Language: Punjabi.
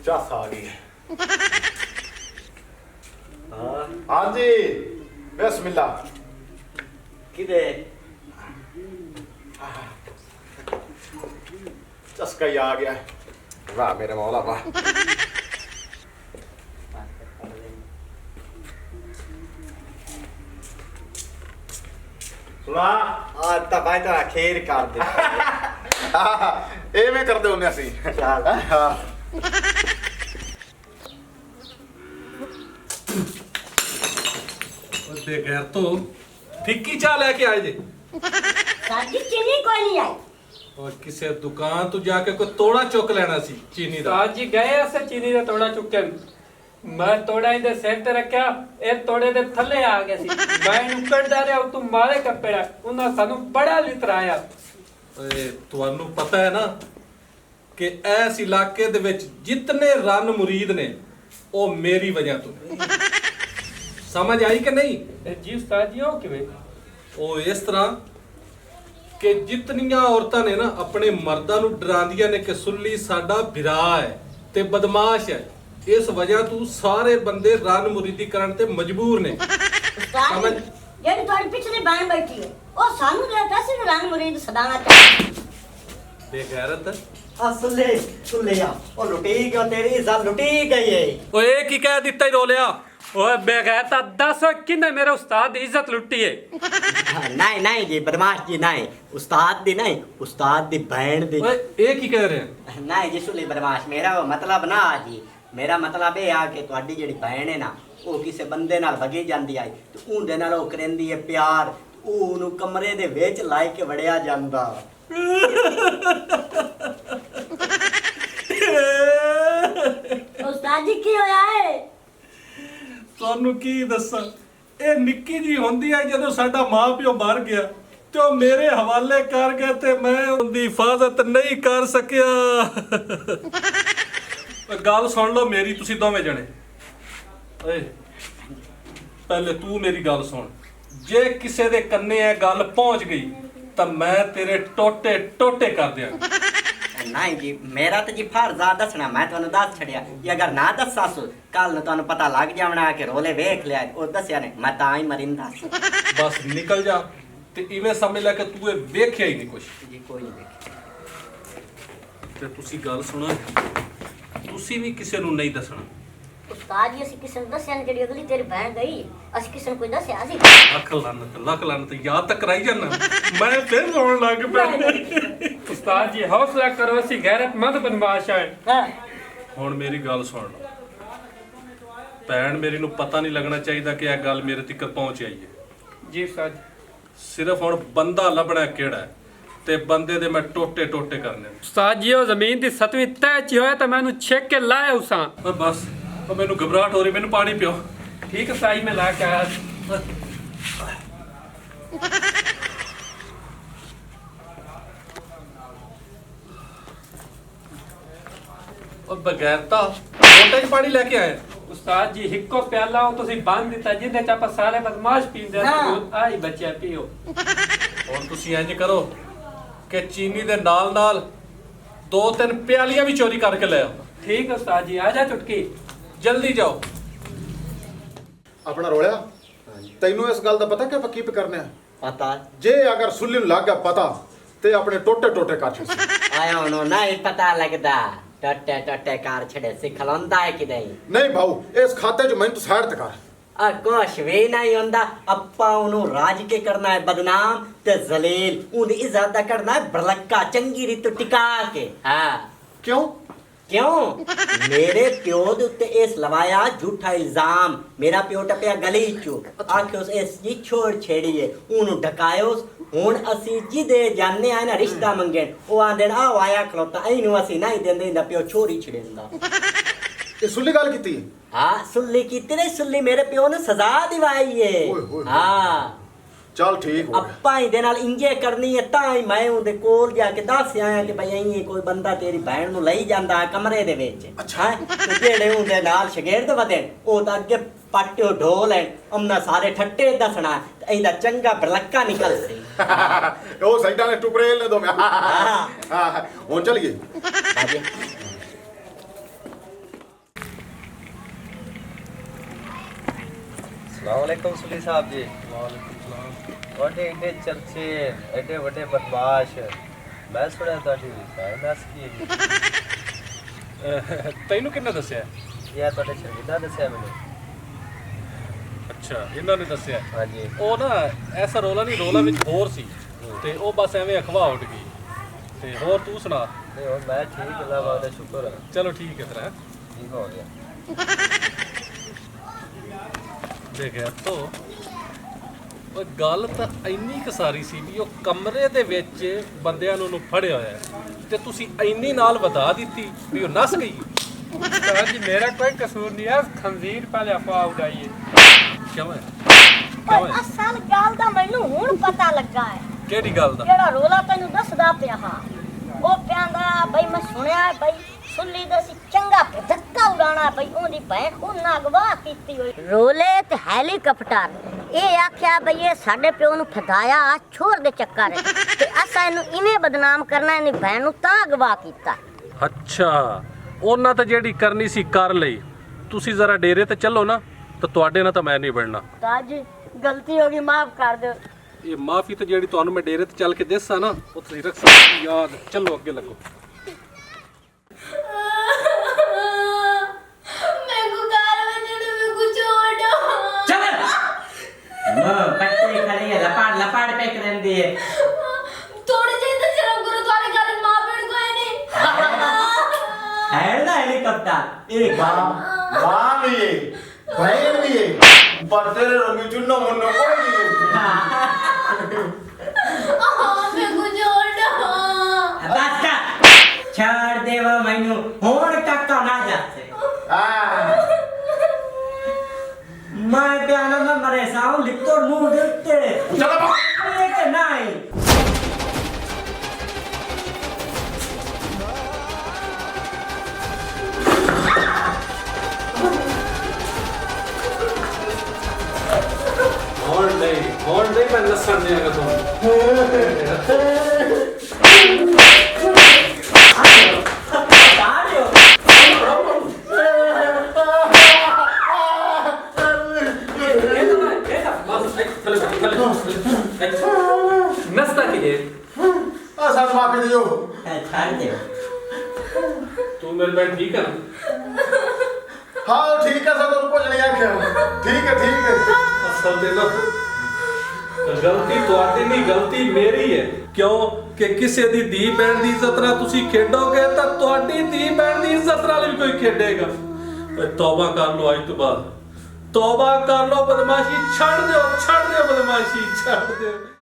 चस आ गई। हाँ जी बिस्मिल्लाह। किदे चस्का ही आ गया। वाह मेरे मौला वाह। सुना ਤਾਂ ਭਾਈ ਤਾਂ ਖੇਰ ਕਰ ਦੇ एवें करदे हुंदे असीं। ਚੱਲ हाँ बेगैर तो फिक्की चाह लेके आए जे साडी चीनी कोई नहीं आई। और किसी दुकान तो जाके कोई तोड़ा चुक लेना सी चीनी दा। आज जी गए अस चीनी ਦਾ ਤੋੜਾ ਚੁੱਕਣ ਮੈਂ ਤੋੜਾ ਇਹਦੇ ਸਿਰ ਤੇ ਰੱਖਿਆ ਇਹ ਤੋੜੇ ਦੇ ਥੱਲੇ ਆ ਗਿਆ ਸੀ ਮੈਂ ਇਹਨੂੰ ਕੱਢਦਾ ਰਿਹਾ ਤੂੰ ਮਾਰੇ ਕੱਪੜਾ ਉਹਨਾਂ ਸਾਨੂੰ ਬੜਾ ਲਿਤਰਾਇਆ। ਓਏ ਤੁਹਾਨੂੰ ਪਤਾ ਹੈ ਨਾ ਕਿ ਇਸ ਇਲਾਕੇ ਦੇ ਵਿੱਚ ਜਿੰਨੇ ਰਨ ਮੁਰੀਦ ਨੇ ਉਹ ਮੇਰੀ ਵਜ੍ਹਾ ਤੋਂ ਨੇ। ਸਮਝ ਆਈ ਕਿ ਨਹੀਂ? ਜੀ ਉਸਤਾਦ ਜੀ ਉਹ ਕਿਵੇਂ? ਉਹ ਇਸ ਤਰ੍ਹਾਂ ਕਿ ਜਿਤਨੀਆਂ ਔਰਤਾਂ ਨੇ ਨਾ ਆਪਣੇ ਮਰਦਾਂ ਨੂੰ ਡਰਾਉਂਦੀਆਂ ਨੇ ਕਿ ਸੁੱਲੀ ਸਾਡਾ ਭਰਾ ਹੈ ਤੇ ਬਦਮਾਸ਼ ਹੈ, ਇਸ ਵਜ੍ਹਾ ਤੋਂ ਸਾਰੇ ਬੰਦੇ ਰਨ ਮੁਰੀਦੀ ਕਰਨ ਤੇ ਮਜਬੂਰ ਨੇ। उस्ताद जी, जेड़ी तुम्हारी पिछली बहन बैठी है ओ सानू दे कैसे रंग मुरीद सदाना चाहिए। ਬੇਗੈਰਤ ਅਸਲੇ ਸੁਲਿਆ ਉਹ ਲੁੱਟੀ ਕਿਉਂ ਤੇਰੀ ਇੱਜ਼ਤ ਲੁੱਟੀ ਗਈ ਹੈ। ਓਏ ਇਹ ਕੀ ਕਹਿ ਦਿੱਤਾ ਹੀ ਰੋਲਿਆ? ਓਏ ਬੇਗੈਰਤਾ ਦੱਸ ਕਿੰਨੇ ਮੇਰੇ ਉਸਤਾਦ ਦੀ ਇੱਜ਼ਤ ਲੁੱਟੀ ਏ? ਨਹੀਂ ਨਹੀਂ ਜੀ ਬਦਮਾਸ਼ ਜੀ ਨਹੀਂ ਉਸਤਾਦ ਦੀ ਨਹੀਂ ਉਸਤਾਦ ਦੀ ਭੈਣ ਦੀ। ਓਏ ਇਹ ਕੀ ਕਹਿ ਰਿਹਾ? ਨਹੀਂ ਜੀ ਸੁਲੀ ਬਦਮਾਸ਼ ਮੇਰਾ ਉਹ ਮਤਲਬ ਨਾ ਜੀ ਮੇਰਾ ਮਤਲਬ ਇਹ ਆ ਕਿ ਤੁਹਾਡੀ ਜਿਹੜੀ ਭੈਣ ਹੈ ਨਾ ਉਹ ਕਿਸੇ ਬੰਦੇ ਨਾਲ ਵਗੀ ਜਾਂਦੀ ਆਈ ਤੇ ਉਹਦੇ ਨਾਲ ਉਹ ਕਰੰਦੀ ਹੈ ਪਿਆਰ ਉਹਨੂੰ ਕਮਰੇ ਦੇ ਵਿੱਚ ਲਾਇ ਕੇ ਵੜਿਆ ਜਾਂਦਾ। उस्ताद जी की होया है। ਤੁਹਾਨੂੰ ਕੀ ਦੱਸਾਂ, ਇਹ ਨਿੱਕੀ ਜੀ ਹੁੰਦੀ ਹੈ ਜਦੋਂ ਸਾਡਾ ਮਾਂ ਪਿਓ ਮਰ ਗਿਆ ਤੇ ਉਹ ਮੇਰੇ ਹਵਾਲੇ ਕਰ ਗਏ ਤੇ ਮੈਂ ਉਹਦੀ ਹਿਫਾਜ਼ਤ ਨਹੀਂ ਕਰ ਸਕਿਆ। ਓਏ ਗੱਲ ਸੁਣ ਲਓ ਮੇਰੀ ਤੁਸੀਂ ਦੋਵੇਂ ਜਣੇ। ਓਏ ਪਹਿਲੇ ਤੂੰ ਮੇਰੀ ਗੱਲ ਸੁਣ, ਜੇ ਕਿਸੇ ਦੇ ਕੰਨੇ ਇਹ ਗੱਲ ਪਹੁੰਚ ਗਈ ਤਾਂ ਮੈਂ ਤੇਰੇ ਟੋਟੇ ਟੋਟੇ ਕਰ ਦਿਆਂਗਾ। ਨਹੀਂ ਜੀ ਮੇਰਾ ਤਾਂ ਜੀ ਫਰਜ਼ ਆ ਦੱਸਣਾ ਮੈਂ ਤੁਹਾਨੂੰ ਦੱਸ ਛੜਿਆ ਕਿ ਅਗਰ ਨਾ ਦੱਸਾਂ ਸੋ ਕੱਲ ਨੂੰ ਤੁਹਾਨੂੰ ਪਤਾ ਲੱਗ ਜਾਵਣਾ ਕਿ ਰੋਲੇ ਵੇਖ ਲਿਆ ਉਹ ਦੱਸਿਆ ਨੇ ਮੈਂ ਤਾਂ ਹੀ ਮਰਿੰਦਾ ਸੀ। ਬਸ ਨਿਕਲ ਜਾ ਤੇ ਇਵੇਂ ਸਮਝ ਲੈ ਕਿ ਤੂੰ ਇਹ ਵੇਖਿਆ ਹੀ ਨਹੀਂ ਕੁਛ। ਜੀ ਕੋਈ ਨਹੀਂ ਵੇਖਿਆ। ਤੇ ਤੁਸੀਂ ਗੱਲ ਸੁਣੋ, ਤੁਸੀਂ ਵੀ ਕਿਸੇ ਨੂੰ ਨਹੀਂ ਦੱਸਣਾ। उस्ताद जी असि किसी ने दस्या नहीं जेड़ी अगली तेरी बहन गई असि किसी ने कोई दस्या सी। ਲੱਖ ਲਾਨਤ ਯਾਦ ਤੱਕ ਕਰਾਈ ਜਾਣਾ ਮੈਂ ਫਿਰ ਰੋਣ ਲੱਗ ਪਿਆ। ਉਸਤਾਦ ਜੀ ਹੌਸਲਾ ਕਰੋ ਅਸੀਂ ਗੈਰਤਮੰਦ ਬਦਮਾਸ਼ ਆਂ। हां ਹੁਣ ਮੇਰੀ ਗੱਲ ਸੁਣ ਲਓ, ਭੈਣ ਮੇਰੀ ਨੂੰ ਪਤਾ ਨਹੀਂ ਲੱਗਣਾ ਚਾਹੀਦਾ ਕਿ ਇਹ ਗੱਲ ਮੇਰੇ ਤੱਕ ਪਹੁੰਚ ਆਈ ਹੈ। ਜੀ ਉਸਤਾਦ ਸਿਰਫ ਹੁਣ ਬੰਦਾ ਲੱਭਣਾ ਕਿਹੜਾ ਹੈ ਤੇ ਬੰਦੇ ਦੇ ਮੈਂ ਟੋਟੇ ਟੋਟੇ ਕਰਨੇ ਨੇ। ਉਸਤਾਦ ਜੀ ਉਹ ਜ਼ਮੀਨ ਦੀ 7ਵੀਂ ਤਹਿ 'ਚ ਹੋਇਆ ਤਾਂ ਮੈਨੂੰ ਛੇਕ ਕੇ ਲਾਇਆ ਉਸਾਂ। ਓਏ ਬਸ ਉਹ ਮੈਨੂੰ ਘਬਰਾਹਟ ਹੋ ਰਹੀ, ਮੈਨੂੰ ਪਾਣੀ ਪਿਓ। ਠੀਕ ਸਾਈ ਮੈਂ ਲਾ ਕੇ ਆਇਆ। ਉਹ ਬਗੈਰਤਾ ਮੋਟੇ 'ਚ ਪਾਣੀ ਲੈ ਕੇ ਆਇਆ। ਉਸਤਾਦ ਜੀ ਇੱਕੋ ਪਿਆਲਾ ਉਹ ਤੁਸੀਂ ਬੰਨ ਦਿੱਤਾ ਜਿਹਦੇ ਚ ਆਪਾਂ ਸਾਰੇ ਬਦਮਾਸ਼ ਪੀਂਦੇ ਹਾਂ। ਆ ਆਈ ਬੱਚਿਆ ਪੀਓ। ਹੁਣ ਤੁਸੀਂ ਇੰਜ ਕਰੋ ਕਿ ਚੀਨੀ ਦੇ ਨਾਲ ਨਾਲ 2-3 ਪਿਆਲੀਆਂ ਵੀ ਚੋਰੀ ਕਰਕੇ ਲੈ ਆਓ। ਠੀਕ ਹੈ ਉਸਤਾਦ ਜੀ ਆ ਜਾ ਚੁਟਕੀ। ਜਲਦੀ ਜਾਓ। अपना रोलिया तैनू इस गल का पता कि ਆਪਾਂ ਕੀ ਕਰਨਾ ਹੈ? ਪਤਾ ਜੇ ਅਗਰ ਸੁੱਲੀ ਨੂੰ ਲੱਗ ਗਿਆ ਪਤਾ ਤੇ ਆਪਣੇ ਟੋਟੇ ਟੋਟੇ ਕਰ ਛੇ। ਆਇਆ ਉਹਨੂੰ ਨਹੀਂ ਪਤਾ ਲੱਗਦਾ ਟੱਟੇ ਟੱਟੇ ਕਾਰ ਛੜੇ ਸਿਖਲਾਉਂਦਾ ਹੈ ਕਿ ਨਹੀਂ। ਨਹੀਂ ਭਾਊ ਇਸ ਖਾਤੇ 'ਚ ਮੈਨੂੰ ਤੂੰ ਸਾਈਡ ਤੇ ਕਰ। ਆ ਕੁਛ ਵੀ ਨਹੀਂ ਹੁੰਦਾ ਆਪਾਂ ਉਹਨੂੰ ਰਾਜ ਕੇ ਕਰਨਾ ਹੈ ਬਦਨਾਮ ਤੇ ਜ਼ਲੀਲ ਉਹਦੀ ਇੱਜ਼ਤ ਦਾ ਕਰਨਾ ਹੈ ਬਰਲੱਕਾ ਚੰਗੀ ਰੀਤ ਟਿਕਾ ਕੇ। ਹਾਂ ਕਿਉਂ? ਕਿਉਂ ਮੇਰੇ ਪਿਓ ਦੇ ਉੱਤੇ ਇਸ ਲਵਾਇਆ ਝੂਠਾ ਇਲਜ਼ਾਮ। ਮੇਰਾ ਪਿਓ ਟਪਿਆ ਗਲੀ ਚੋਂ ਆਖਿਓ ਇਸ ਦੀ ਛੋੜ ਛੇੜੀਏ ਉਹਨੂੰ ਢਕਾਇਓ ਹੁਣ ਅਸੀਂ ਜਿਹਦੇ ਜਾਣੇ ਆ ਨਾ ਰਿਸ਼ਤਾ ਮੰਗਣ ਉਹ ਆਂਦੇ ਆ ਆਇਆ ਖਲੋਤਾ ਇਹਨੂੰ ਅਸੀਂ ਨਹੀਂ ਦਿੰਦੇ ਇਹਦਾ ਪਿਓ ਛੋਰੀ ਛੜੇਂਦਾ ਇਹ ਸੁੱਲੀ ਗੱਲ ਕੀਤੀ ਹੈ? ਹਾਂ ਸੁੱਲੀ ਕੀਤੀ ਨਹੀਂ ਸੁੱਲੀ ਮੇਰੇ ਪਿਓ ਨੇ ਸਜ਼ਾ ਦਿਵਾਈ ਏ ਓਏ ਹੋਏ। ਹਾਂ ਚੱਲ ਠੀਕ ਹੋ ਗਿਆ। ਆਪਾਂ ਇਹਦੇ ਨਾਲ ਇੰਜੇ ਕਰਨੀ ਹੈ ਤਾਂ ਹੀ ਮੈਂ ਉਹਦੇ ਕੋਲ ਜਾ ਕੇ ਦੱਸ ਆਇਆ ਕਿ ਭਈ ਐਂ ਕੋਈ ਬੰਦਾ ਤੇਰੀ ਭੈਣ ਨੂੰ ਲਈ ਜਾਂਦਾ ਕਮਰੇ ਦੇ ਵਿੱਚ ਅੱਛਾ ਜਿਹੜੇ ਉਹਦੇ ਨਾਲ ਸ਼ਗਿਰਦ ਵਧੇ ਉਹ ਤਾਂ ਅੱਗੇ ਪੱਟਿਓ ਢੋਲ ਹੈ ਅਮਨਾ ਸਾਰੇ ਠੱਟੇ ਦੱਸਣਾ ਇਹਦਾ ਚੰਗਾ ਬਰਲੱਕਾ ਨਿਕਲ ਸੀ ਉਹ ਸਾਈਡਾਂ ਨੇ ਟੁਕੜੇ ਨੇ ਦੋ ਮੈਂ ਹਾਂ ਹੁਣ ਚੱਲੀਏ। ਆਜੇ अस्सलामुअलैकुम सुली साहब जी। वाले एडे चर्चे एडे वड्डे बदमाश मैं सुनिया ਤੁਹਾਡੀ ਭੈਣ ਦੱਸ ਕੀ ਤੈਨੂੰ ਕਿੰਨੇ ਦੱਸਿਆ? ਯਾਰ ਤੁਹਾਡੇ ਸ਼ਰਮਿੰਦਾ ਦੱਸਿਆ ਮੈਨੂੰ। ਅੱਛਾ ਇਹਨਾਂ ਨੇ ਦੱਸਿਆ। ਹਾਂਜੀ ਉਹ ਨਾ ਐਸਾ ਰੋਲਾ ਨਹੀਂ, ਰੋਲਾ ਵਿੱਚ ਹੋਰ ਸੀ ਤੇ ਉਹ ਬਸ ਐਵੇਂ ਅਖਵਾ ਉੱਡ ਗਈ। ਤੇ ਹੋਰ ਤੂੰ ਸੁਣਾ? ਨਹੀਂ ਹੋਰ ਮੈਂ ਠੀਕ ਅੱਲਾ ਬਾਬਾ ਦਾ ਸ਼ੁਕਰ ਹੈ ਚਲੋ ਠੀਕ ਹੈ ਤੇਰਾ ਠੀਕ ਹੋ ਗਿਆ। ਦੇਖਿਆ ਤੋ ਉਹ ਗੱਲ ਤਾਂ ਇੰਨੀ ਕੁ ਸਾਰੀ ਸੀ ਵੀ ਉਹ ਕਮਰੇ ਦੇ ਵਿੱਚ ਬੰਦਿਆਂ ਨੂੰ ਫੜਿਆ ਹੋਇਆ ਹੈ ਤੇ ਤੁਸੀਂ ਇੰਨੀ ਨਾਲ ਵਧਾ ਦਿੱਤੀ ਵੀ ਉਹ ਨਸ ਗਈ। ਉਸਤਾਦ ਜੀ ਮੇਰਾ ਕੋਈ ਕਸੂਰ ਨਹੀਂ ਹੈ ਖੰਜ਼ੀਰ ਪਹਿਲੇ ਆਪਾਂ ਉਡਾਈਏ। ਕਿਉਂ ਹੈ? ਓਏ ਅਸਲ ਗੱਲ ਦਾ ਮੈਨੂੰ ਹੁਣ ਪਤਾ ਲੱਗਾ ਹੈ ਕਿਹੜੀ ਗੱਲ ਦਾ? ਜਿਹੜਾ ਰੋਲਾ ਤੈਨੂੰ ਦੱਸਦਾ ਪਿਆ ਹਾਂ ਉਹ ਕਹਿੰਦਾ ਬਈ ਮੈਂ ਸੁਣਿਆ ਬਈ ਸੁੱਲੀ ਦਾ ਸੀ ਚੰਗਾ ਧੱਕਾ ਉਡਾਣਾ ਬਈ ਉਹਦੀ ਭੈਣ ਉਹਨਾਂ ਅਗਵਾ ਕੀਤੀ ਹੋਈ ਰੋਲੇ ਤੇ ਹੈਲੀਕਾਪਟਰ ਇਹ ਆਖਿਆ ਬਈ ਇਹ ਸਾਡੇ ਪਿਓ ਨੂੰ ਫਦਾਇਆ ਛੋੜ ਦੇ ਚੱਕਰ ਤੇ ਅਸਾਂ ਇਹਨੂੰ ਇਵੇਂ ਬਦਨਾਮ ਕਰਨਾ ਇਹਦੀ ਭੈਣ ਨੂੰ ਤਾਂ ਅਗਵਾ ਕੀਤਾ। ਅੱਛਾ ਉਹਨਾਂ ਤਾਂ ਜਿਹੜੀ ਕਰਨੀ ਸੀ ਕਰ ਲਈ। ਤੁਸੀਂ ਜ਼ਰਾ ਡੇਰੇ ਤੇ ਚੱਲੋ ਨਾ ਤਾਂ ਤੁਹਾਡੇ ਨਾਲ ਤਾਂ ਮੈਂ ਨਹੀਂ ਬਣਨਾ। ਤਾਜ ਗਲਤੀ ਹੋ ਗਈ ਮਾਫ ਕਰ ਦਿਓ। ਇਹ ਮਾਫੀ ਤਾਂ ਜਿਹੜੀ ਤੁਹਾਨੂੰ ਮੈਂ ਡੇਰੇ ਤੇ ਚੱਲ ਕੇ ਦੇਸਾਂ ਨਾ ਉਹ ਤੁਸੀਂ ਰੱਖ ਸਕਦੇ ਯਾਦ। ਚਲੋ ਅੱਗੇ ਲੱਗੋ। पट्टे खड़े है लपाड़ पे करंदी है थोड़े जे तो शर्म करो तुम्हारे घर में मां बहन कोई नहीं है ना हेलीकॉप्टर एक मां भी है बहन भी है पर तेरे रंगी चुन्नो मुन्नो कोई नहीं है। मैं कुछ और बस कर छोड़ दे वो मैनू होण टक्का ना जासे मैं प्यानो में मरे साहू लिखतो मुंह देखते चलो एक नहीं और नहीं मैं नसन देगा नस्ता कीजिए। साथ माफी दियो। छाड़ दे तू मेरे बैठ ठीक है ना? हाँ ठीक है सब कुछ नहीं आख्या ठीक है असल ते ना गलती ਤੁਹਾਡੀ ਨਹੀਂ ਗਲਤੀ ਮੇਰੀ ਹੈ ਕਿਉਂ ਕਿ ਕਿਸੇ ਦੀ ਧੀ ਭੈਣ ਦੀ ਇੱਜ਼ਤ ਨਾਲ ਤੁਸੀਂ ਖੇਡੋਗੇ ਤਾਂ ਤੁਹਾਡੀ ਧੀ ਭੈਣ ਦੀ ਇੱਜ਼ਤ ਨਾਲ ਵੀ ਕੋਈ ਖੇਡੇਗਾ। ਓਏ ਤੌਬਾ ਕਰ ਲਓ ਅੱਜ ਤੋਂ ਬਾਅਦ ਤੌਬਾ ਕਰ ਲਓ ਬਦਮਾਸ਼ੀ ਛੱਡ ਦਿਓ ਬਦਮਾਸ਼ੀ ਛੱਡ ਦਿਓ।